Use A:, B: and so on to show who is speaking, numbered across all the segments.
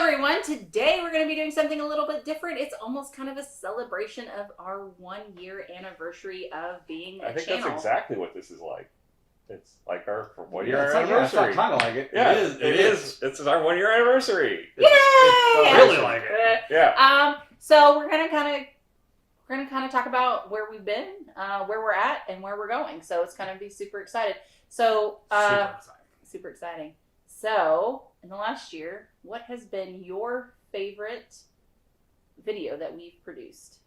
A: everyone. Today we're going to be doing something a little bit different. It's almost kind of a celebration of our 1 year anniversary of being a channel.
B: I think that's exactly what this is like. It's like our 1 year anniversary.
C: Yeah, it's kind of like it.
B: Yeah, it is. This is our 1 year anniversary.
A: Yay!
C: I really like it.
B: Yeah.
A: So we're gonna kind of talk about where we've been, where we're at, and where we're going. So it's gonna be super excited. So super exciting. So in the last year, what has been your favorite video that we've produced?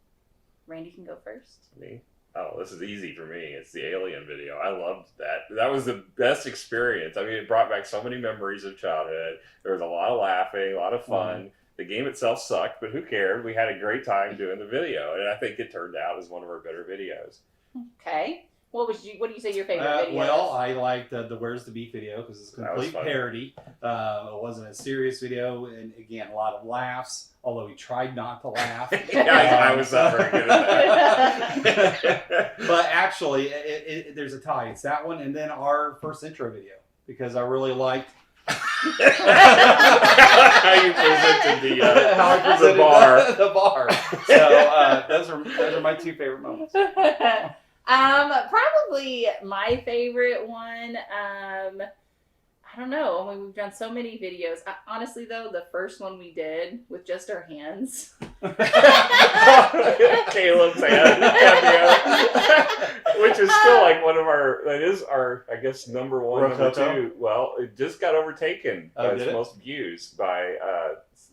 A: Randy can go first.
B: Me? Oh, this is easy for me. It's the Alien video. I loved that. That was the best experience. I mean, it brought back so many memories of childhood. There was a lot of laughing, a lot of fun. Mm-hmm. The game itself sucked, but who cared? We had a great time doing the video, and I think it turned out as one of our better videos.
A: Okay. What do you say your favorite video
C: Well,
A: is?
C: I liked the Where's the Beef video because it's a complete parody. It wasn't a serious video, and again, a lot of laughs, although we tried not to laugh.
B: I was not very good at
C: that. But actually, there's a tie. It's that one, and then our first intro video, because I really liked
B: how you presented the bar.
C: The bar. So those are my two favorite moments.
A: Probably my favorite one. I don't know. I mean, we've done so many videos. Honestly, though, the first one we did with just our hands.
B: Caleb's hand cameo, which is still like one of our, I guess, number one, number two. Well, it just got overtaken as most views by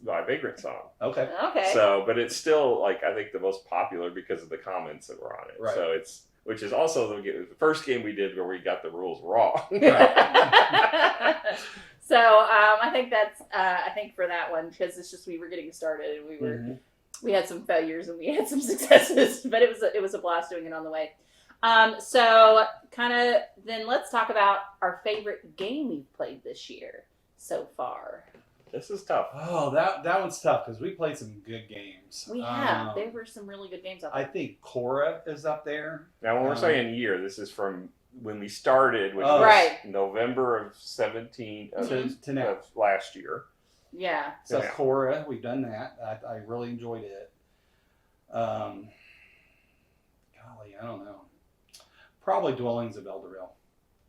B: Vagrant Song.
A: Okay.
B: So, but it's still like I think the most popular because of the comments that were on it.
C: Right.
B: So which is also the first game we did where we got the rules wrong.
A: So I think that's I think for that one because it's just we were getting started and we had some failures and we had some successes, but it was a blast doing it on the way. So kind of then let's talk about our favorite game we've played this year so far.
B: This is tough.
C: Oh, that one's tough because we played some good games.
A: We have. There were some really good games out there.
C: I think Cora is up there.
B: Now, when we're saying year, this is from when we started, which was November of 17
C: to now.
B: Of last year.
A: Yeah.
C: So Cora, we've done that. I really enjoyed it. Golly, I don't know. Probably Dwellings of Elderville.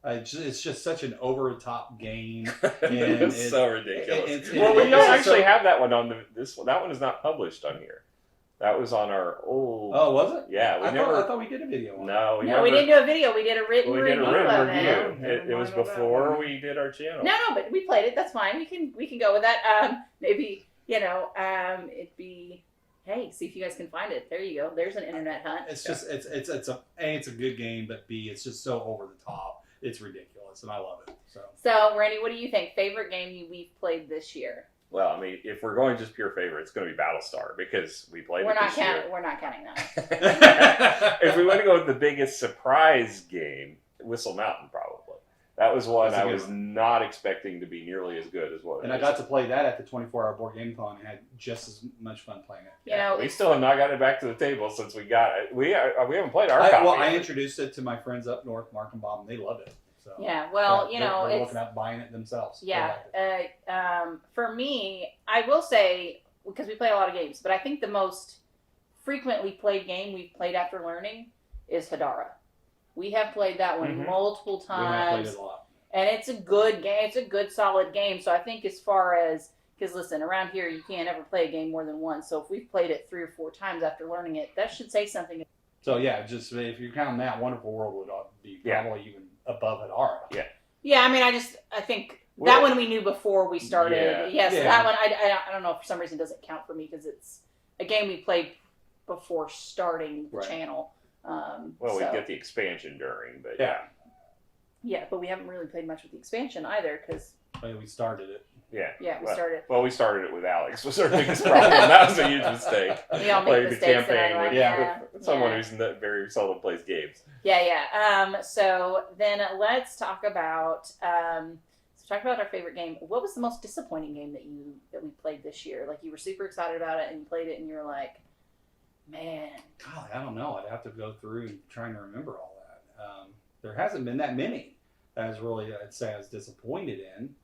C: It's just such an over-the-top game. And
B: it's so ridiculous. We don't actually have that one on this one. That one is not published on here. That was on our old...
C: Oh, was it?
B: Yeah.
C: I thought we did a video on it.
B: No,
A: we didn't do a video. We did a written review of it.
B: It was before we did our channel.
A: No, but we played it. That's fine. We can go with that. Maybe, it'd be... Hey, see if you guys can find it. There you go. There's an internet hunt.
C: It's just it's a good game, but B, it's just so over the top. It's ridiculous, and I love it.
A: So, Randy, what do you think? Favorite game we've played this year?
B: Well, I mean, if we're going just pure favorite, it's going to be Battlestar because we played it this year.
A: We're not counting that.
B: If we want to go with the biggest surprise game, Whistle Mountain, probably. That was one I was not expecting to be nearly as good as what it is.
C: And I got to play that at the 24-hour board game con and had just as much fun playing it.
B: We still have not gotten it back to the table since we got it. We haven't played our copy.
C: Well, I introduced it to my friends up north, Mark and Bob, and they loved it. So,
A: they're
C: looking at buying it themselves.
A: Yeah. For me, I will say, because we play a lot of games, but I think the most frequently played game we've played after learning is Hadara. We have played that one multiple times. We have played it a lot. And it's a good game. It's a good, solid game. So I think as far as, because listen, around here you can't ever play a game more than once. So if we've played it 3 or 4 times after learning it, that should say something.
C: So yeah, just if you're counting that, Wonderful World would be probably even above Hadara.
B: Yeah.
A: Yeah, I mean, I think that one we knew before we started.
B: Yeah.
A: Yes, that one, I don't know, for some reason it doesn't count for me because it's a game we played before starting the channel.
B: We get the expansion during, but
A: yeah, but we haven't really played much with the expansion either because
C: we started it.
A: We started.
B: Well, we started it with Alex. Was our biggest problem. That was a huge mistake.
A: We all make mistakes.
B: The campaign with someone who's very seldom plays games.
A: So then let's talk about our favorite game. What was the most disappointing game that we played this year? Like you were super excited about it and you played it and you're like, man.
C: God, I don't know. I'd have to go through and trying to remember all that. There hasn't been that many. That I'd say I was disappointed in.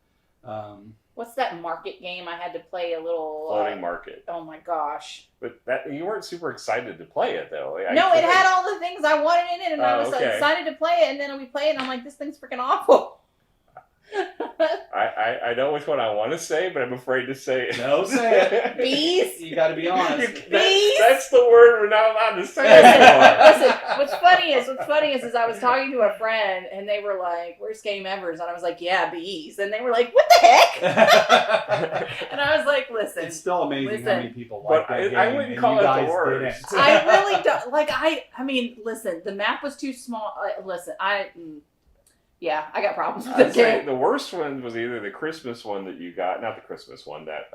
A: What's that market game I had to play a little?
B: Floating Market.
A: Oh my gosh.
B: But that you weren't super excited to play it, though.
A: No, it had all the things I wanted in it, and I was so excited to play it, and then we play it, and I'm like, this thing's freaking awful.
B: I know which one I want to say, but I'm afraid to say it.
C: No, say it.
A: Bees?
C: You got to be honest.
A: Bees?
B: That's the word we're not allowed to say anymore.
A: Listen, what's funny is I was talking to a friend, and they were like, "Worst game ever," and I was like, "Yeah, bees," and they were like, "What the heck?" And I was like, "Listen,
C: it's still amazing how many people like that game.
B: I wouldn't call it the worst.
A: I really don't like. I mean, listen, the map was too small. Yeah, I got problems with this game.
B: The worst one was either the Christmas one that you got, not the Christmas one, that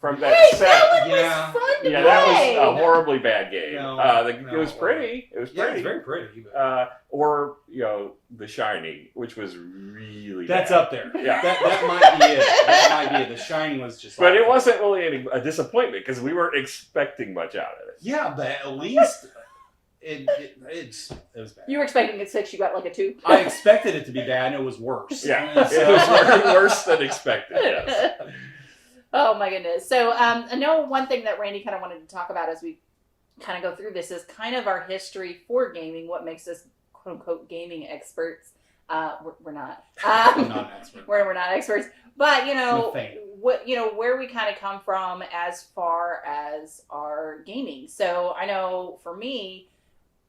B: from that
A: Hey,
B: set.
A: that one was fun to
B: Yeah,
A: play.
B: that was a horribly bad game.
C: No,
B: it was pretty. It was
C: Yeah,
B: pretty.
C: it's very pretty. But
B: Or The Shining, which was really
C: that's
B: bad.
C: up there.
B: Yeah.
C: That might be it. That might be it. The Shining was just.
B: But
C: like
B: it wasn't really a disappointment because we weren't expecting much out of it.
C: Yeah, but at least it was bad.
A: You were expecting a 6, you got like a 2.
C: I expected it to be bad, and it was worse.
B: Yeah,
C: And so-
B: it was worse than expected. Yes.
A: Oh my goodness. So I know one thing that Randy kind of wanted to talk about as we kind of go through this is kind of our history for gaming, what makes us quote unquote gaming experts. We're not.
C: I'm not an expert.
A: We're not experts. But
C: I'm a fan.
A: where we kind of come from as far as our gaming. So I know for me,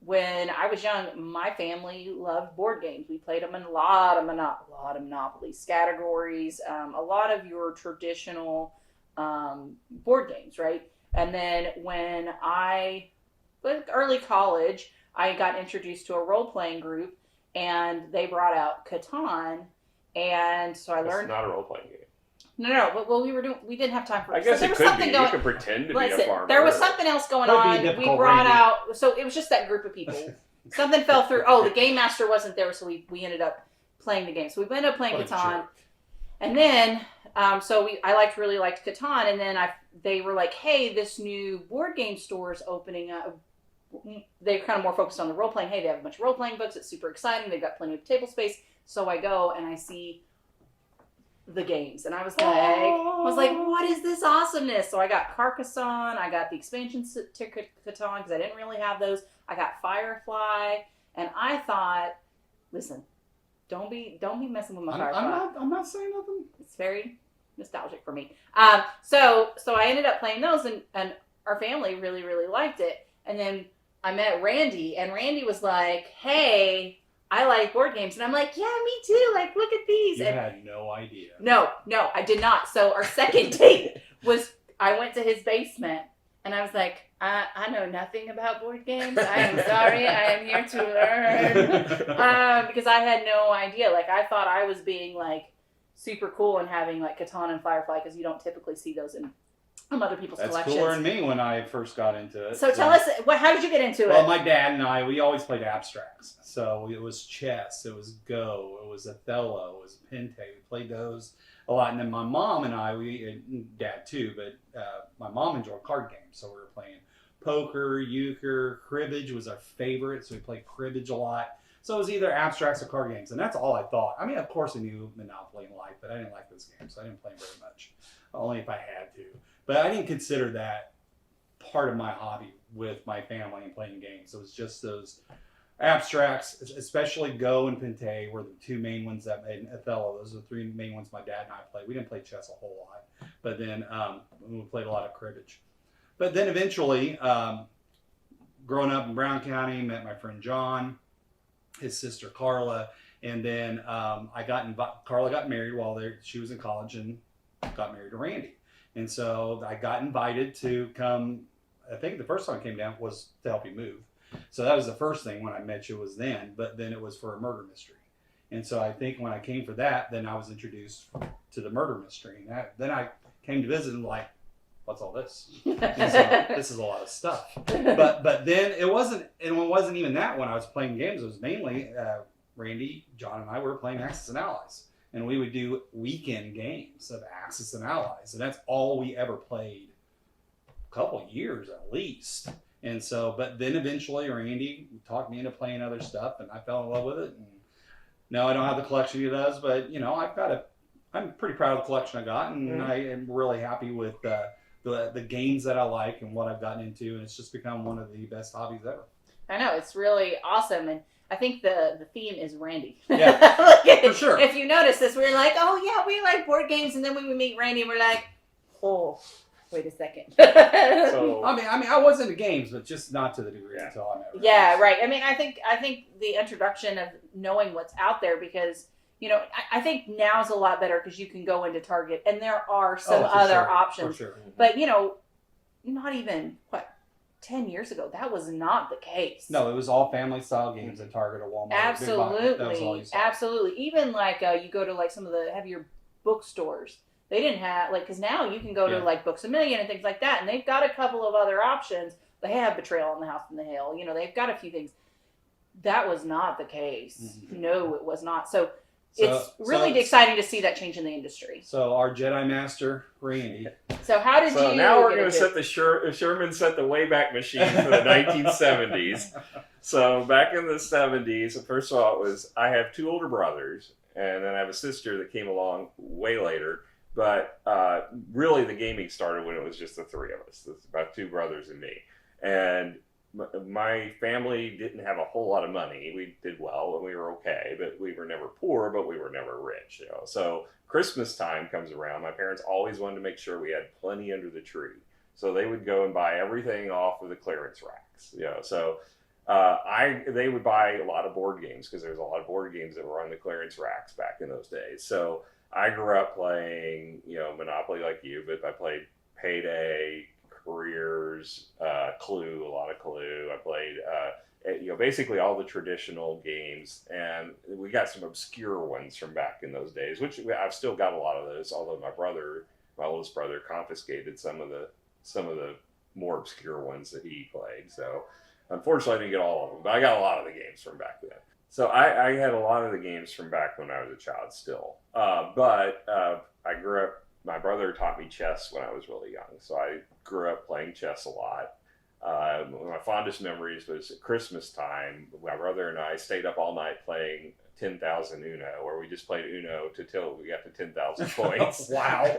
A: when I was young, my family loved board games. We played them in a lot of Monopoly categories, a lot of your traditional board games, right? And then when I was early college, I got introduced to a role-playing group, and they brought out Catan, and so I learned.
B: It's not a role-playing game.
A: No. Well, we didn't have time for.
B: I guess
A: so
B: it could be. You could pretend to be a farmer.
A: There was something else going
C: Could be
A: on. We
C: difficult,
A: brought
C: Randy.
A: out. So it was just that group of people. Something fell through. Oh, the game master wasn't there, so we ended up playing the game. So we ended up playing
C: What a
A: Catan,
C: jerk.
A: and then I really liked Catan, and then they were like, hey, this new board game store is opening up. They're kind of more focused on the role playing. Hey, they have a bunch of role playing books. It's super exciting. They've got plenty of table space. So I go and I see the games, and I was like, what is this awesomeness? So I got Carcassonne. I got the expansion to Catan because I didn't really have those. I got Firefly, and I thought, listen, don't be messing with my Firefly.
C: I'm not saying nothing.
A: It's very nostalgic for me. So I ended up playing those, and our family really, really liked it. And then I met Randy, and Randy was like, hey, I like board games. And I'm like, yeah, me too. Like, look at these.
C: You
A: And
C: had no idea.
A: no, I did not. So our second date was I went to his basement, and I was like, I know nothing about board games. I am sorry. I am here to learn. Because I had no idea. Like, I thought I was being, like, super cool and having, like, Catan and Firefly, because you don't typically see those in other people's
C: That's
A: collections.
C: cooler than me when I first got into it.
A: So tell us, how did you get into
C: Well,
A: it?
C: my dad and I, we always played abstracts. So it was chess, it was Go, it was Othello, it was Pente. We played those a lot. And then my mom and I, dad too, but my mom enjoyed card games. So we were playing poker, euchre, cribbage was our favorite. So we played cribbage a lot. So it was either abstracts or card games. And that's all I thought. I mean, of course I knew Monopoly and Life, but I didn't like those games. So I didn't play them very much, only if I had to. But I didn't consider that part of my hobby with my family and playing games. It was just those abstracts, especially Go and Pente were the two main ones that made Othello. Those are the three main ones my dad and I played. We didn't play chess a whole lot, but then we played a lot of cribbage. But then eventually, growing up in Brown County, met my friend John, his sister Carla, and then Carla got married while she was in college and got married to Randy. And so I got invited to come. I think the first time I came down was to help you move. So that was the first thing when I met you was then, but then it was for a murder mystery. And so I think when I came for that, then I was introduced to the murder mystery. And then I came to visit and like, what's all this? And so this is a lot of stuff. But then it wasn't even that when I was playing games. It was mainly Randy, John, and I were playing Axis and Allies. And we would do weekend games of Axis and Allies. And that's all we ever played. A couple of years at least. And so, but then eventually Randy talked me into playing other stuff, and I fell in love with it. And no, I don't have the collection he does, but I've got I'm pretty proud of the collection I got, and I am really happy with the games that I like and what I've gotten into, and it's just become one of the best hobbies ever.
A: I know, it's really awesome, and I think the theme is Randy.
C: Yeah, for sure.
A: If you notice this, we're like, oh yeah, we like board games, and then when we meet Randy, we're like, oh, wait a second.
B: So
C: I mean, I was into games, but just not to the degree until I met Randy.
A: Yeah, right. I mean, I think the introduction of knowing what's out there, because I think now's a lot better because you can go into Target and there are some other options.
C: For sure.
A: But not even 10 years ago, that was not the case.
C: No, it was all family style games at Target or Walmart.
A: Absolutely,
C: that was all you saw.
A: absolutely. Even like you go to like some of the heavier bookstores, they didn't have because now you can go to like Books A Million and things like that, and they've got a couple of other options. They have Betrayal in the House from the Hill. They've got a few things. That was not the case. Mm-hmm. No, it was not. So it's really exciting to see that change in the industry.
C: So our Jedi Master, Randy.
A: So how did you?
B: So now we're going to set the Sherman set the Wayback Machine for the 1970s. So back in the 70s, first of all, I have two older brothers, and then I have a sister that came along way later. But really, the gaming started when it was just the three of us. It's about two brothers and me. And my family didn't have a whole lot of money. We did well and we were okay, but we were never poor, but we were never rich. So Christmas time comes around. My parents always wanted to make sure we had plenty under the tree. So they would go and buy everything off of the clearance racks. So they would buy a lot of board games because there was a lot of board games that were on the clearance racks back in those days. So I grew up playing, Monopoly like you, but I played Payday, Careers, Clue, a lot of Clue. I played, basically all the traditional games, and we got some obscure ones from back in those days, which I've still got a lot of those. Although my oldest brother, confiscated some of the more obscure ones that he played. So unfortunately, I didn't get all of them, but I got a lot of the games from back then. So I had a lot of the games from back when I was a child still, but I grew up. My brother taught me chess when I was really young, so I grew up playing chess a lot. One of my fondest memories was at Christmas time. My brother and I stayed up all night playing 10,000 Uno, where we just played Uno till we got to 10,000 points.
C: Wow!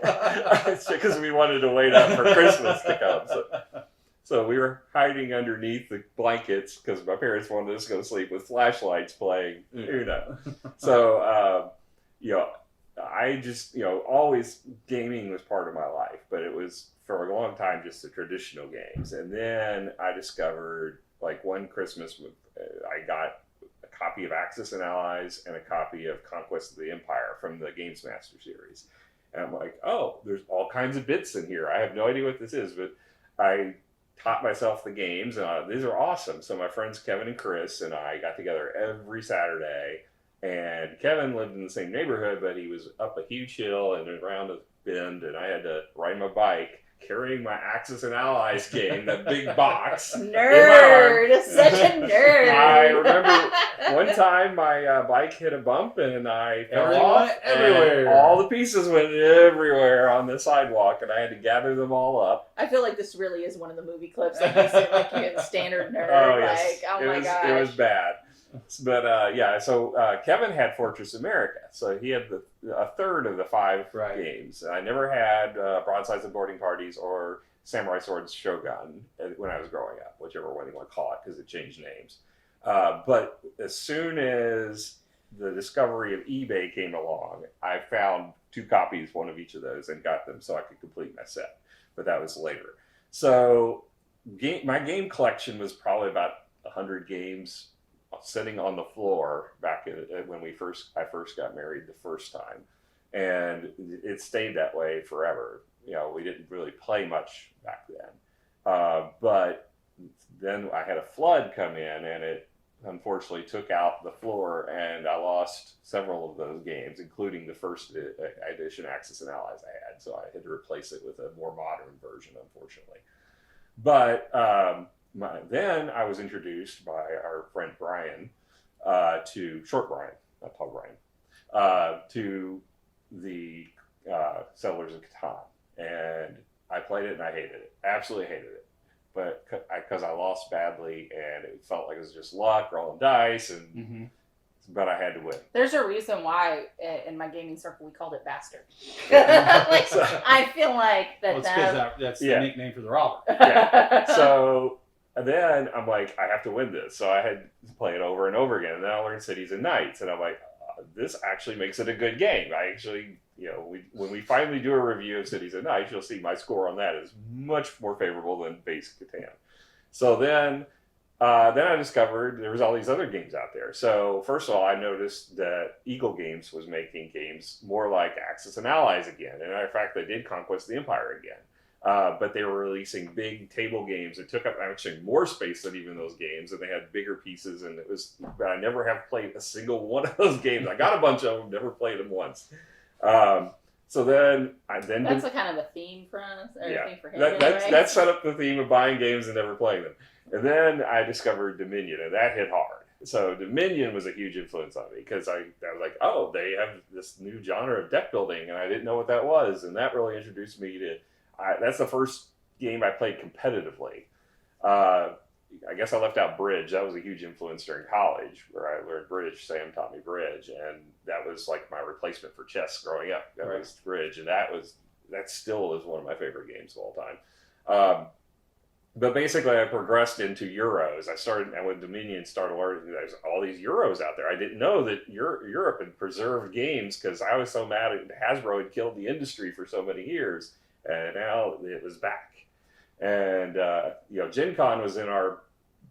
B: Because we wanted to wait up for Christmas to come. So we were hiding underneath the blankets because my parents wanted us to go to sleep with flashlights playing Uno. So, I just, always gaming was part of my life, but it was for a long time just the traditional games. And then I discovered, like one Christmas, I got a copy of Axis and Allies and a copy of Conquest of the Empire from the Games Master series. And I'm like, oh, there's all kinds of bits in here. I have no idea what this is, but I taught myself the games, and these are awesome. So my friends Kevin and Chris and I got together every Saturday. And Kevin lived in the same neighborhood, but he was up a huge hill and around a bend, and I had to ride my bike carrying my Axis and Allies game, that big box.
A: Nerd! Such a nerd!
B: I remember one time my bike hit a bump and I fell off.
C: Everywhere.
B: And all the pieces went everywhere on the sidewalk, and I had to gather them all up.
A: I feel like this really is one of the movie clips. Like you said, like you standard nerd.
B: Oh, yes.
A: My gosh.
B: It was bad. But so Kevin had Fortress America, so he had a third of the 5 games. I never had Broadsides and Boarding Parties or Samurai Swords Shogun when I was growing up, whichever one you want to call it, because it changed names. But as soon as the discovery of eBay came along, I found 2 copies, one of each of those, and got them so I could complete my set. But that was later. So my game collection was probably about 100 games sitting on the floor back when I first got married the first time, and it stayed that way forever. We didn't really play much back then, but then I had a flood come in, and it unfortunately took out the floor, and I lost several of those games, including the first edition Axis and Allies I had. So I had to replace it with a more modern version, unfortunately. But then I was introduced by our friend Brian to Short Brian, not Tall Brian, to the Settlers of Catan, and I played it and I hated it, absolutely hated it. But because I lost badly and it felt like it was just luck, rolling dice, and but I had to win.
A: There's a reason why in my gaming circle we called it Bastard. Like, I feel like
C: Well, it's because that's the nickname for the robber.
B: Yeah. So then I'm like, I have to win this. So I had to play it over and over again. And then I learned Cities and Knights, and I'm like, this actually makes it a good game. I actually, when we finally do a review of Cities and Knights, you'll see my score on that is much more favorable than Basic Catan. So then I discovered there was all these other games out there. So first of all, I noticed that Eagle Games was making games more like Axis and Allies again. And in fact, they did Conquest of the Empire again. But they were releasing big table games that took up actually more space than even those games, and they had bigger pieces. And but I never have played a single one of those games. I got a bunch of them, never played them once. So that's
A: a kind of a theme for us. Or
B: yeah,
A: a theme for him,
B: that set up the theme of buying games and never playing them. And then I discovered Dominion, and that hit hard. So Dominion was a huge influence on me because I was like, oh, they have this new genre of deck building, and I didn't know what that was, and that really introduced me to. That's the first game I played competitively. I guess I left out Bridge. That was a huge influence during college, where I learned Bridge. Sam taught me Bridge, and that was like my replacement for chess growing up. That was Bridge, and that still is one of my favorite games of all time. But basically, I progressed into Euros. And with Dominion, started learning there's all these Euros out there. I didn't know that Europe had preserved games because I was so mad at Hasbro had killed the industry for so many years, and now it was back. And Gen Con was in our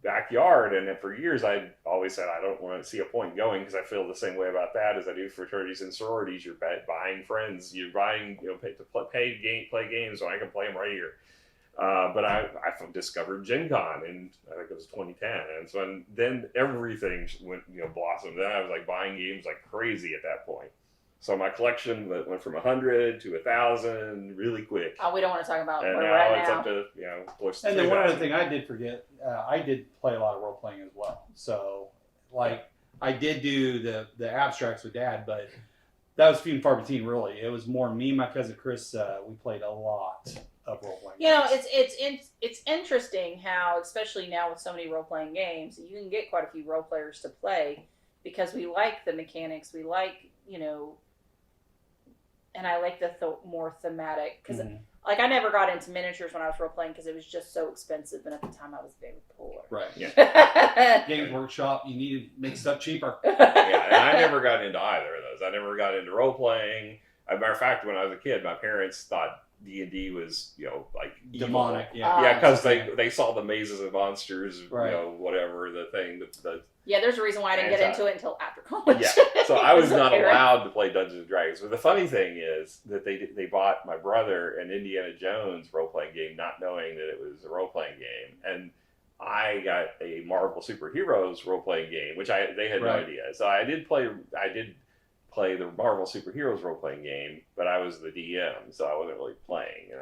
B: backyard, and for years I'd always said I don't want to see a point going because I feel the same way about that as I do fraternities and sororities. You're buying friends, you're buying play games when I can play them right here. But I discovered Gen Con in, I think it was 2010. And so then everything went, blossomed. Then I was like buying games like crazy at that point. So my collection went from 100 to 1,000 really quick.
A: Oh, we don't want to talk about
B: and
A: where
B: now
A: we're at
B: it's
A: now.
B: up to, close to
C: And then one
B: 3,000.
C: other thing I did forget, I did play a lot of role playing as well. So, I did do the abstracts with Dad, but that was few and far between, really. It was more me and my cousin Chris. We played a lot of role playing.
A: It's interesting how, especially now with so many role playing games, you can get quite a few role players to play because we like the mechanics. We like and I like the more thematic because I never got into miniatures when I was role playing because it was just so expensive, and at the time I was very poor.
C: Right.
A: Yeah.
C: Games Workshop, you need to make stuff cheaper.
B: Yeah, and I never got into either of those. I never got into role playing. As a matter of fact, when I was a kid, my parents thought D&D was, like evil.
C: Demonic.
B: Yeah, because they saw the mazes of monsters,
C: right.
B: Whatever the thing.
A: Yeah, there's a reason why I didn't get into it until after college.
B: Yeah, so I was not allowed to play Dungeons and Dragons. But the funny thing is that they bought my brother an Indiana Jones role-playing game, not knowing that it was a role-playing game. And I got a Marvel Superheroes role-playing game, which they had no idea. So I did play the Marvel Superheroes role-playing game, but I was the DM, so I wasn't really playing. And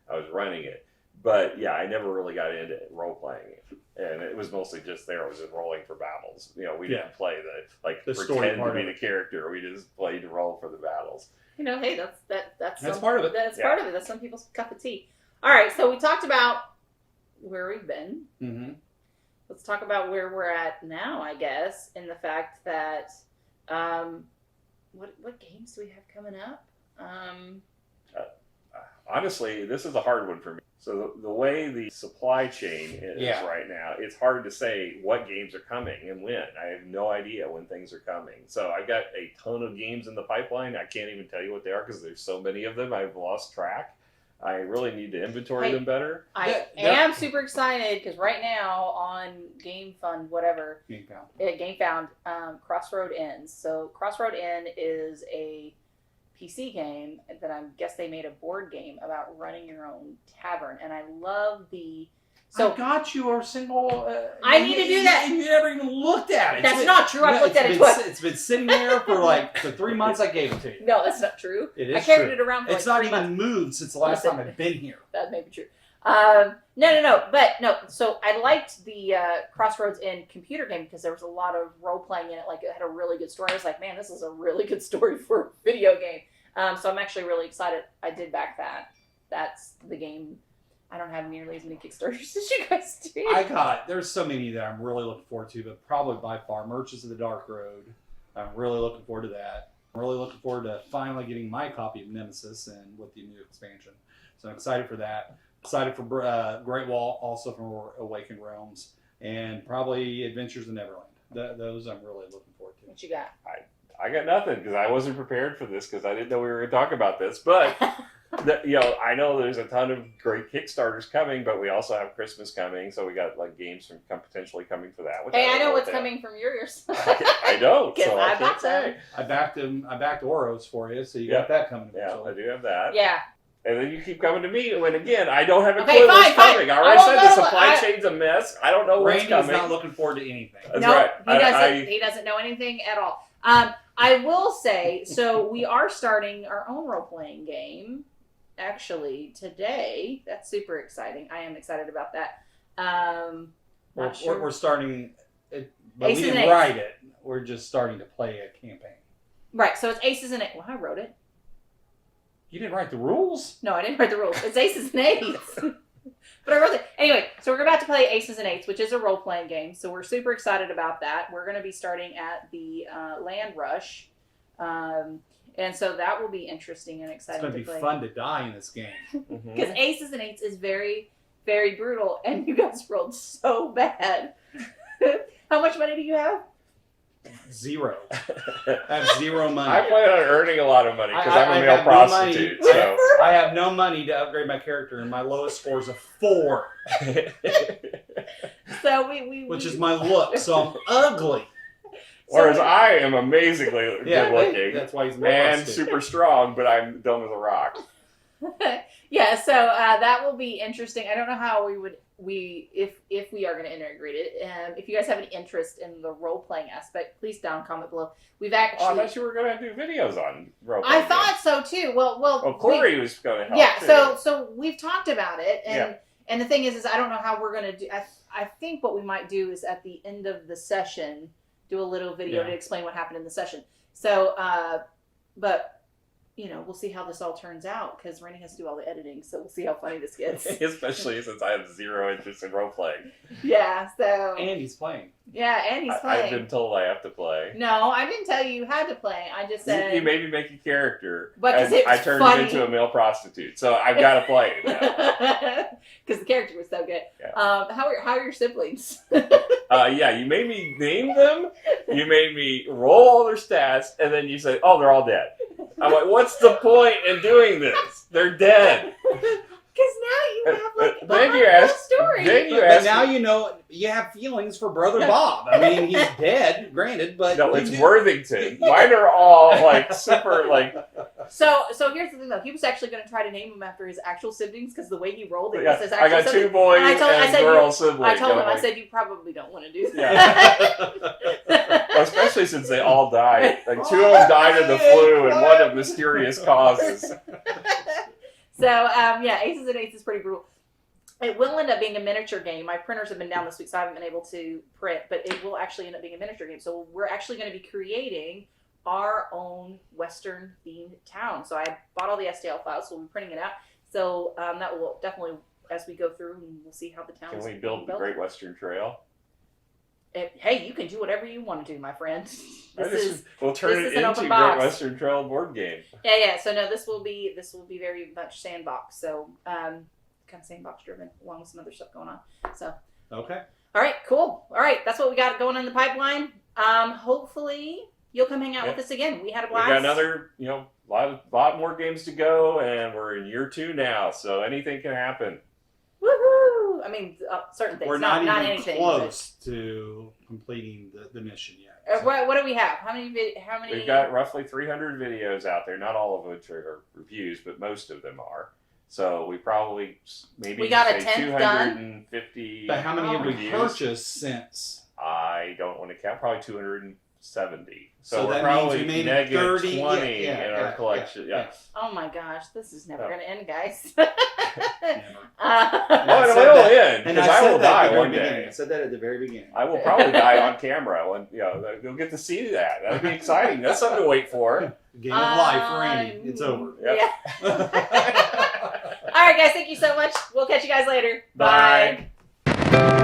B: I was running it. But yeah, I never really got into role-playing. And it was mostly just there. I was just rolling for battles. We didn't play the pretend to be the character. We just played to roll for the battles.
A: Hey, that's
C: part of it.
A: That's part of it. That's some people's cup of tea. All right, so we talked about where we've been.
C: Mm-hmm.
A: Let's talk about where we're at now, I guess, in the fact that what games do we have coming up?
B: Honestly, this is a hard one for me. So the way the supply chain is right now, it's hard to say what games are coming and when. I have no idea when things are coming. So I got a ton of games in the pipeline. I can't even tell you what they are because there's so many of them. I've lost track. I really need to inventory them better.
A: I am super excited because right now on GameFound, Crossroad Ends. So Crossroad End is a PC game that I guess they made a board game about running your own tavern, and I love the. So
C: I got you a single.
A: I need to do that.
C: And you never even looked at it.
A: That's not true. I've looked at it twice.
C: It's been sitting there for 3 months. I gave it to you.
A: No, that's not true.
C: It is.
A: I carried it around for
C: it's
A: like
C: not
A: 3
C: even
A: months.
C: moved since the last time I've been here.
A: That may be true. No. So I liked the Crossroads End computer game because there was a lot of role playing in it. Like it had a really good story. I was like, man, this is a really good story for a video game. So I'm actually really excited. I did back that. That's the game. I don't have nearly as many Kickstarters as you guys do.
C: There's so many that I'm really looking forward to, but probably by far Merchants of the Dark Road. I'm really looking forward to that. I'm really looking forward to finally getting my copy of Nemesis and with the new expansion. So I'm excited for that. Excited for Great Wall, also from Awakened Realms, and probably Adventures in Neverland. Those I'm really looking forward to.
A: What you got?
B: I got nothing because I wasn't prepared for this because I didn't know we were going to talk about this. But I know there's a ton of great Kickstarters coming, but we also have Christmas coming, so we got like games potentially coming for that. Which
A: Hey, I know what's
B: what
A: coming from yours.
B: I don't, so I can't say.
C: I backed Oros for you, so you got that coming.
B: Yeah, I do have that.
A: Yeah.
B: And then you keep coming to me when, again, I don't have a
A: Okay,
B: clue
A: fine,
B: what's coming. I already said the supply chain's a mess. I don't know what's
C: Randy's
B: coming.
C: not looking forward to anything.
B: That's
A: No,
B: right.
A: he doesn't know anything at all. I will say, so we are starting our own role-playing game, actually, today. That's super exciting. I am excited about that.
C: We're starting, but we
A: Aces and
C: didn't
A: Eights.
C: write it. We're just starting to play a campaign.
A: Right, so it's Aces and Eights. Well, I wrote it.
C: You didn't write the rules?
A: No, I didn't write the rules. It's Aces and Eights. But I wrote it. Anyway, so we're about to play Aces and Eights, which is a role-playing game. So we're super excited about that. We're going to be starting at the Land Rush. And so that will be interesting and
C: It's
A: exciting
C: going to
A: to
C: be
A: play.
C: fun to die in this game.
A: Because Aces and Eights is very, very brutal. And you guys rolled so bad. How much money do you have?
C: 0. I have 0 money.
B: I plan on earning a lot of money because I'm a
C: I
B: male
C: have no money.
B: prostitute. So.
C: I have no money to upgrade my character, and my lowest score is a 4,
A: So we
C: which is my look. So I'm ugly.
B: Whereas I am amazingly good looking
C: That's why he's a male
B: and
C: prostitute.
B: super strong, but I'm dumb as a rock.
A: Yeah, so that will be interesting. I don't know how if we are going to integrate it. If you guys have any interest in the role playing aspect, please down comment below. We've actually.
B: Oh, I thought you were going to do videos on role
A: I
B: playing.
A: thought so too. Well,
B: Corey was going to help.
A: yeah.
B: too.
A: So we've talked about it, and the thing is I don't know how we're going to do. I think what we might do is at the end of the session do a little video to explain what happened in the session. So, but. We'll see how this all turns out because Randy has to do all the editing, so we'll see how funny this gets.
B: Especially since I have 0 interest in role playing.
A: Yeah, so.
C: And he's playing.
A: Yeah, and he's playing.
B: I've been told I have to play.
A: No, I didn't tell you you had to play. I just said.
B: You made me make a character,
A: But
B: and
A: it was
B: I turned
A: funny.
B: it into a male prostitute, so I've got to play it now.
A: Because the character was so good.
B: Yeah.
A: How are your siblings?
B: You made me name them, you made me roll all their stats, and then you said, oh, they're all dead. I'm like, what's the point in doing this? They're dead.
A: Because now you have like
B: Then
A: a
B: you ask-
A: story.
B: then you
C: But
B: ask
C: now you know you have feelings for Brother Bob. I mean, he's dead, granted, but
B: no,
C: you
B: it's
C: do.
B: Worthington. Mine are all like super like.
A: So here's the thing though. He was actually going to try to name him after his actual siblings because the way he rolled it
B: Yeah,
A: was his
B: I
A: actual
B: got 2
A: siblings.
B: boys
A: And I
B: and
A: said,
B: girl siblings.
A: I told him,
B: I'm
A: I
B: like,
A: said, you probably don't want to do that.
B: especially since they all died. Like 2 of them died of the flu and one of mysterious causes.
A: So, Aces and Eights is pretty brutal. It will end up being a miniature game. My printers have been down this week, so I haven't been able to print, but it will actually end up being a miniature game. So we're actually going to be creating our own Western-themed town. So I bought all the STL files, so we'll be printing it out. So that will definitely, as we go through, we'll see how the town
B: Can we build the Great Western Trail?
A: Hey, you can do whatever you want to do, my friend.
B: We'll turn
A: this
B: it
A: is an
B: into
A: open
B: Great
A: box.
B: Western Trail board game.
A: Yeah. So no, this will be very much sandbox. So kind of sandbox driven, along with some other stuff going on. So
C: Okay.
A: all right, cool. All right, that's what we got going in the pipeline. Hopefully you'll come hang out with us again. We had a blast.
B: We got another, lot more games to go, and we're in year 2 now, so anything can happen.
A: Woohoo! I mean, certain things.
C: We're
A: not
C: not even
A: anything.
C: close to completing the mission yet.
A: But,
C: So.
A: what do we have? How many?
B: We've got roughly 300 videos out there, not all of which are reviews, but most of them are. So we probably
A: We got a
B: say
A: 10th done.
B: 250
C: But how many have we
B: reviews.
C: purchased since?
B: I don't want to count. Probably 270.
C: So
B: we're
C: that
B: probably
C: means we made
B: negative
C: 30
B: 20
C: yeah,
B: in our collection. Yeah.
A: Oh my gosh, this is never
B: Yeah.
A: going to end, guys.
C: Never.
B: Well,
C: I
B: it
C: said
B: will
C: that-
B: end
C: And
B: because
C: I
B: I
C: said
B: will
C: that at
B: die
C: the very
B: one
C: beginning.
B: day.
C: I said that at the very beginning.
B: I will probably die on camera. When you'll get to see that. That'd be exciting. That's something to wait for.
C: Game of life for Randy. It's over.
B: Yep.
A: Yeah. All right, guys. Thank you so much. We'll catch you guys later.
B: Bye.
A: Bye.